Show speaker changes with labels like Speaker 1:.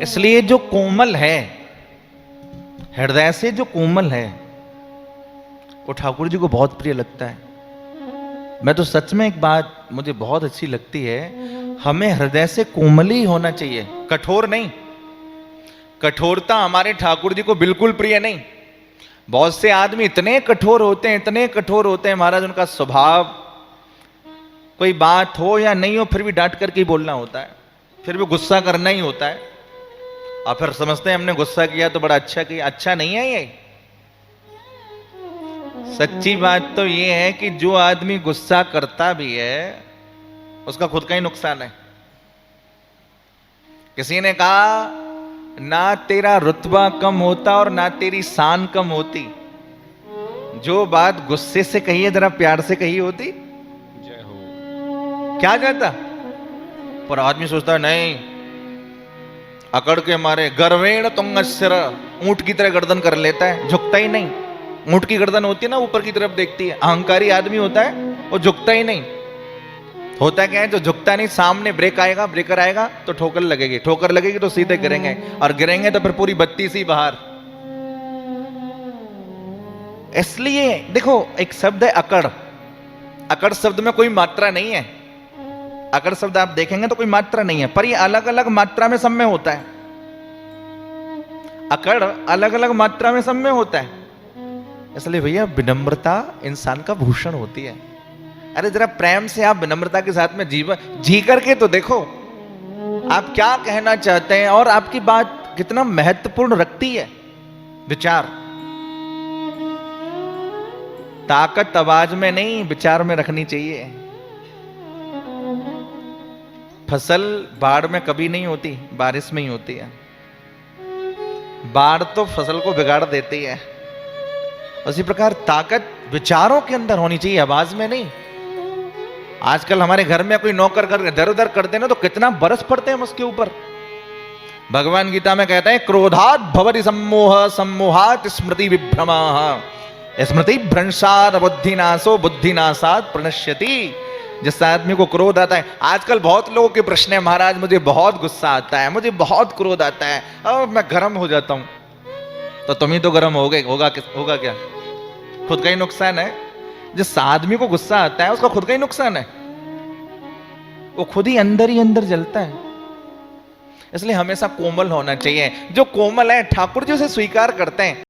Speaker 1: इसलिए जो कोमल है, हृदय से जो कोमल है, वो ठाकुर जी को बहुत प्रिय लगता है। मैं तो सच में एक बात मुझे बहुत अच्छी लगती है, हमें हृदय से कोमल ही होना चाहिए, कठोर नहीं। कठोरता हमारे ठाकुर जी को बिल्कुल प्रिय नहीं। बहुत से आदमी इतने कठोर होते हैं, इतने कठोर होते हैं महाराज, उनका स्वभाव, कोई बात हो या नहीं हो फिर भी डांट करके ही बोलना होता है, फिर भी गुस्सा करना ही होता है, और फिर समझते हैं हमने गुस्सा किया तो बड़ा अच्छा किया। अच्छा नहीं है ये। सच्ची बात तो ये है कि जो आदमी गुस्सा करता भी है उसका खुद का ही नुकसान है। किसी ने कहा ना तेरा रुतबा कम होता और ना तेरी शान कम होती, जो बात गुस्से से कही है जरा प्यार से कही होती,
Speaker 2: जय हो।
Speaker 1: क्या कहता। पर आदमी सोचता है नहीं, अकड़ के मारे गर्वेण तुंगस्र, ऊंट की तरह गर्दन कर लेता है, झुकता ही नहीं। ऊंट की गर्दन होती है ना, ऊपर की तरफ देखती है। अहंकारी आदमी होता है वो झुकता ही नहीं। होता क्या है, जो झुकता नहीं, सामने ब्रेक आएगा, ब्रेकर आएगा तो ठोकर लगेगी, ठोकर लगेगी तो सीधे गिरेंगे, और गिरेंगे तो फिर पूरी बत्ती सी बाहर। इसलिए देखो, एक शब्द है अकड़। अकड़ शब्द में कोई मात्रा नहीं है। अकड़ शब्द आप देखेंगे तो कोई मात्रा नहीं है, पर ये अलग अलग मात्रा में सब में होता है। अकड़ अलग अलग मात्रा में सब में होता है। इसलिए भैया विनम्रता इंसान का भूषण होती है। अरे जरा प्रेम से आप विनम्रता के साथ में जीवन जी करके तो देखो, आप क्या कहना चाहते हैं और आपकी बात कितना महत्वपूर्ण रखती है। विचार, ताकत आवाज में नहीं विचार में रखनी चाहिए। फसल बाढ़ में कभी नहीं होती, बारिश में ही होती है। बाढ़ तो फसल को बिगाड़ देती है, उसी प्रकार ताकत विचारों के अंदर होनी चाहिए, आवाज में नहीं। आजकल हमारे घर में कोई नौकर कर इधर उधर कर देना तो कितना बरस पड़ते हैं उसके ऊपर। भगवान गीता में कहते हैं क्रोधात भवति सम्मोह, सम्मोहात स्मृति विभ्रमः, स्मृति भ्रंशात् बुद्धिनाशो, बुद्धिनाशात् प्रणश्यति। जिस आदमी को क्रोध आता है, आजकल बहुत लोगों के प्रश्न है महाराज मुझे बहुत गुस्सा आता है, मुझे बहुत क्रोध आता है और मैं गर्म हो जाता हूं। तो तुम ही तो गर्म हो गए, होगा क्या? खुद का ही नुकसान है। जिस आदमी को गुस्सा आता है उसका खुद का ही नुकसान है, वो खुद ही अंदर जलता है। इसलिए हमेशा कोमल होना चाहिए। जो कोमल है ठाकुर जी उसे स्वीकार करते हैं।